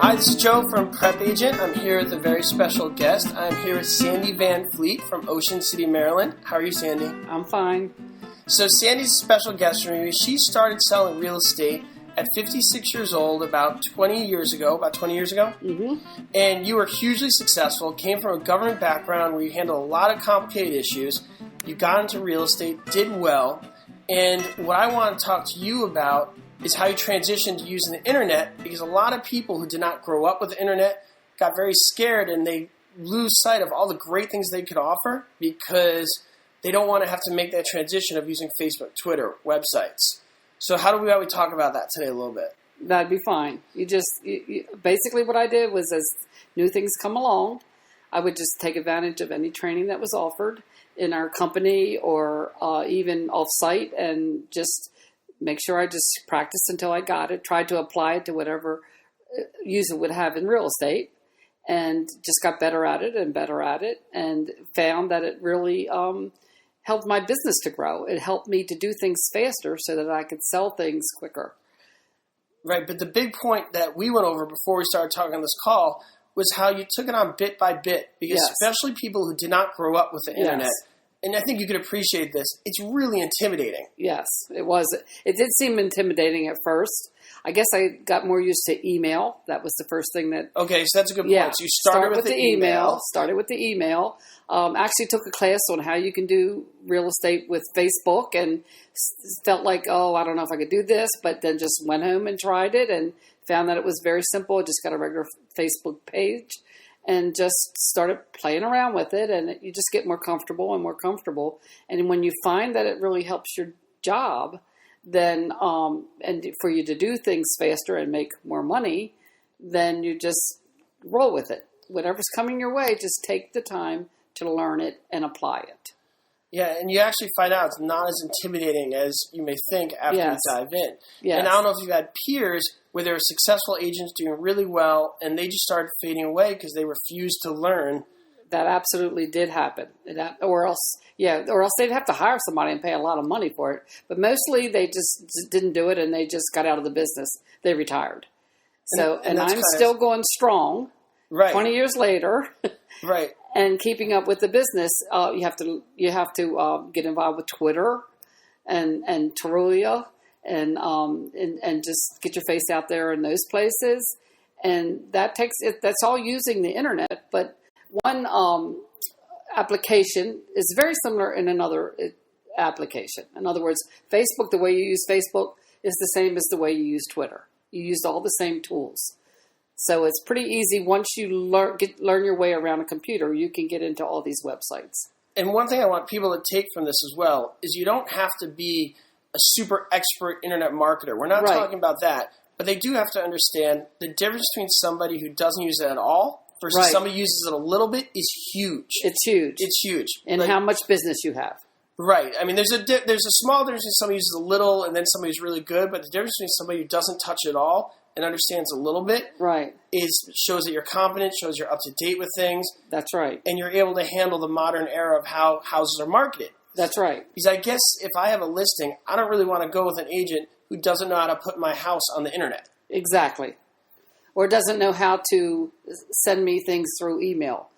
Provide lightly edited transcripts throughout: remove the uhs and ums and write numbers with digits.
Hi, this is Joe from PrepAgent. I'm here with a very special guest. I'm here with Sandy VanFleet from Ocean City, Maryland. How are you, Sandy? I'm fine. So Sandy's a special guest for me. She started selling real estate at 56 years old about 20 years ago. Mm-hmm. And you were hugely successful, came from a government background where you handled a lot of complicated issues. You got into real estate, did well. And what I want to talk to you about is how you transitioned to using the internet, because a lot of people who did not grow up with the internet got very scared and they lose sight of all the great things they could offer because they don't want to have to make that transition of using Facebook, Twitter, websites. So how do we talk about that today a little bit? That'd be fine. Basically what I did was, as new things come along, I would just take advantage of any training that was offered in our company or even off-site and just make sure I just practiced until I got it, tried to apply it to whatever use it would have in real estate, and just got better at it, and found that it really helped my business to grow. It helped me to do things faster so that I could sell things quicker. Right, but the big point that we went over before we started talking on this call was how you took it on bit by bit, because especially people who did not grow up with the internet, and I think you could appreciate this, it's really intimidating. Yes, it was. It did seem intimidating at first. I guess I got more used to email. That was the first thing that... Okay, so that's a good point. So you started with the email. Started with the email. Actually took a class on how you can do real estate with Facebook and felt like, I don't know if I could do this, but then just went home and tried it and found that it was very simple. I just got a regular Facebook page and just started playing around with it, and you just get more comfortable and more comfortable. And when you find that it really helps your job, then and for you to do things faster and make more money, then you just roll with it. Whatever's coming your way, just take the time to learn it and apply it. Yeah, and you actually find out it's not as intimidating as you may think after you dive in. Yes. And I don't know if you've had peers where there were successful agents doing really well and they just started fading away because they refused to learn. That absolutely did happen. Or else they'd have to hire somebody and pay a lot of money for it. But mostly they just didn't do it and they just got out of the business. They retired. And I'm still going strong. Right. 20 years later. Right. And keeping up with the business, you have to get involved with Twitter and Terulia and just get your face out there in those places. And that's all using the internet. But one application is very similar in another application. In other words, Facebook, the way you use Facebook is the same as the way you use Twitter. You use all the same tools. So it's pretty easy. Once you learn your way around a computer, you can get into all these websites. And one thing I want people to take from this as well is you don't have to be a super expert internet marketer. We're not talking about that. But they do have to understand the difference between somebody who doesn't use it at all versus somebody who uses it a little bit is huge. It's huge. It's huge. And how much business you have. Right. I mean, there's a small difference between somebody who uses a little and then somebody who's really good, but the difference between somebody who doesn't touch it all and understands a little bit shows that you're competent, shows you're up to date with things. That's right. And you're able to handle the modern era of how houses are marketed. That's right. Because I guess if I have a listing, I don't really want to go with an agent who doesn't know how to put my house on the internet. Exactly. Or doesn't know how to send me things through email.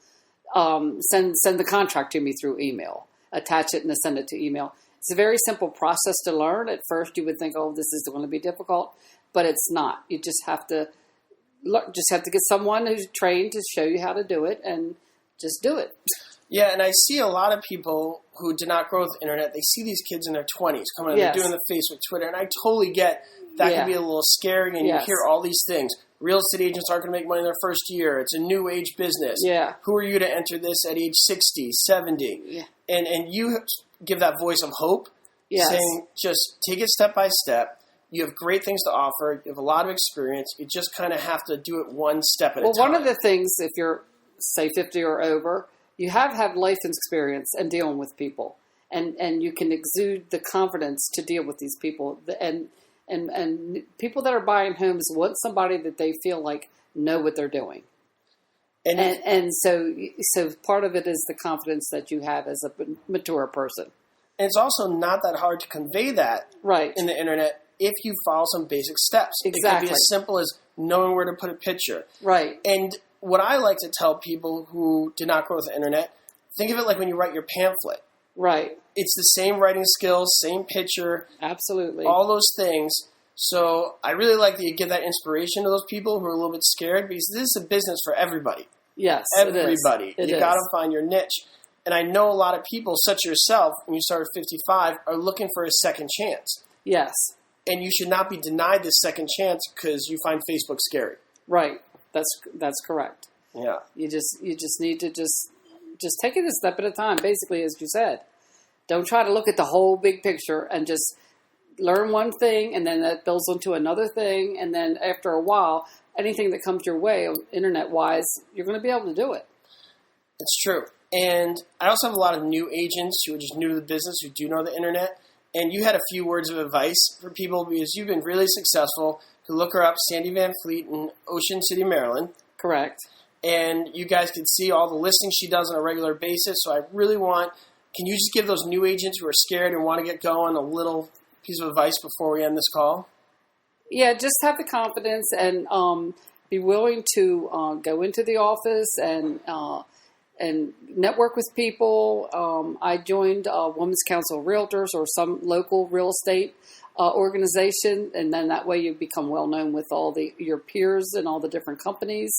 Send the contract to me through email. Attach it and send it to email. It's a very simple process to learn. At first you would think, this is going to be difficult. But it's not. You just have to get someone who's trained to show you how to do it and just do it. Yeah, and I see a lot of people who did not grow with the internet. They see these kids in their 20s coming in, they're doing the Facebook, Twitter, and I totally get that can be a little scary, and you hear all these things. Real estate agents aren't going to make money in their first year. It's a new age business. Yeah. Who are you to enter this at age 60, 70? Yeah. And you give that voice of hope, saying just take it step by step. You have great things to offer. You have a lot of experience. You just kind of have to do it one step at a time. Well, one of the things, if you're, say, 50 or over, you have had life experience and dealing with people. And you can exude the confidence to deal with these people. And people that are buying homes want somebody that they feel like know what they're doing. And so part of it is the confidence that you have as a mature person. And it's also not that hard to convey that in the internet if you follow some basic steps. Exactly. It could be as simple as knowing where to put a picture. Right. And what I like to tell people who did not grow with the internet, think of it like when you write your pamphlet. Right. It's the same writing skills, same picture. Absolutely. All those things. So I really like that you give that inspiration to those people who are a little bit scared, because this is a business for everybody. Yes, everybody. It is. You got to find your niche. And I know a lot of people, such as yourself, when you start at 55, are looking for a second chance. Yes. And you should not be denied this second chance because you find Facebook scary. Right. That's correct. Yeah. You just need to just take it a step at a time, basically, as you said. Don't try to look at the whole big picture, and just learn one thing, and then that builds onto another thing, and then after a while, anything that comes your way, internet-wise, you're going to be able to do it. It's true. And I also have a lot of new agents who are just new to the business, who do know the internet. And you had a few words of advice for people, because you've been really successful. You can look her up, Sandy VanFleet in Ocean City, Maryland. Correct. And you guys can see all the listings she does on a regular basis. So I really want, can you just give those new agents who are scared and want to get going a little piece of advice before we end this call? Yeah, just have the confidence and be willing to go into the office and network with people. I joined Women's Council of Realtors, or some local real estate organization, and then that way you become well known with all your peers and all the different companies.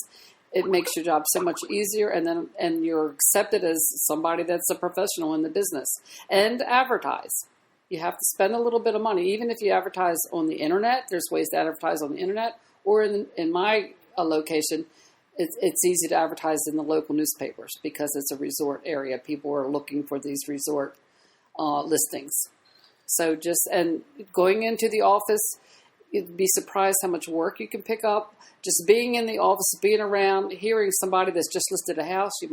It makes your job so much easier, and you're accepted as somebody that's a professional in the business. And advertise. You have to spend a little bit of money, even if you advertise on the internet. There's ways to advertise on the internet, or in my location, it's easy to advertise in the local newspapers because it's a resort area. People are looking for these resort listings. So and going into the office, you'd be surprised how much work you can pick up. Just being in the office, being around, hearing somebody that's just listed a house, you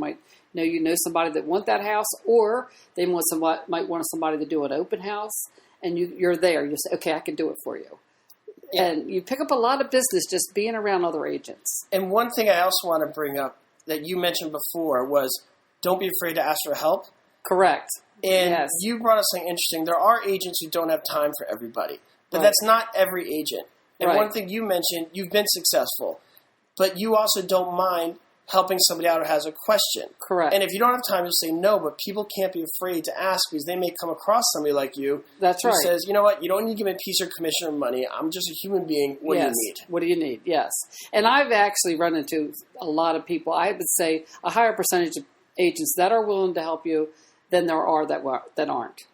know somebody that want that house, or they might want somebody to do an open house, and you're there. You say, okay, I can do it for you. Yeah. And you pick up a lot of business just being around other agents. And one thing I also want to bring up that you mentioned before was, don't be afraid to ask for help. Correct. And yes. You brought up something interesting. There are agents who don't have time for everybody, but right. That's not every agent. And right. One thing you mentioned, you've been successful, but you also don't mind helping somebody out who has a question. Correct. And if you don't have time, just say no, but people can't be afraid to ask, because they may come across somebody like you. That's who right. says, you know what, you don't need to give me a piece of commission or money. I'm just a human being. What yes. do you need? What do you need? Yes. And I've actually run into a lot of people. I would say a higher percentage of agents that are willing to help you than there are that aren't.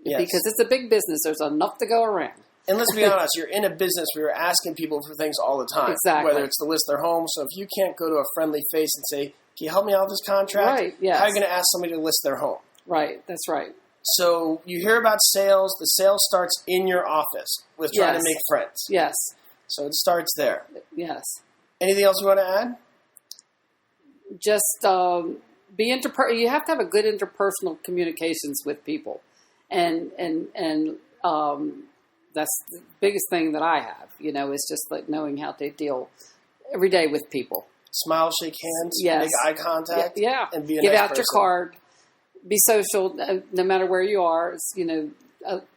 Yes. Because it's a big business. There's enough to go around. And let's be honest, you're in a business where you're asking people for things all the time. Exactly. Whether it's to list their home. So if you can't go to a friendly face and say, can you help me out with this contract? Right, yes. How are you going to ask somebody to list their home? Right, that's right. So you hear about sales. The sale starts in your office with trying to make friends. Yes. So it starts there. Yes. Anything else you want to add? Just you have to have a good interpersonal communications with people. And that's the biggest thing that I have, is just like knowing how to deal every day with people. Smile, shake hands, yes. make eye contact, yeah. And be a Give nice out person. your card, be social, no matter where you are. It's,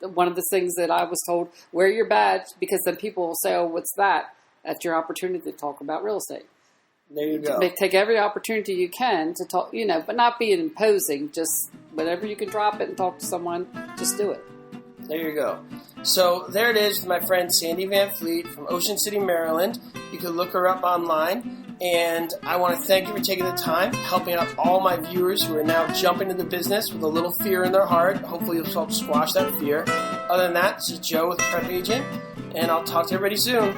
one of the things that I was told, wear your badge, because then people will say, oh, what's that? That's your opportunity to talk about real estate. There you go. Take every opportunity you can to talk, but not being imposing. Just whenever you can drop it and talk to someone, just do it. There you go. So there it is with my friend Sandy VanFleet from Ocean City, Maryland. You can look her up online. And I want to thank you for taking the time, helping out all my viewers who are now jumping into the business with a little fear in their heart. Hopefully you'll help squash that fear. Other than that, this is Joe with PrepAgent, and I'll talk to everybody soon.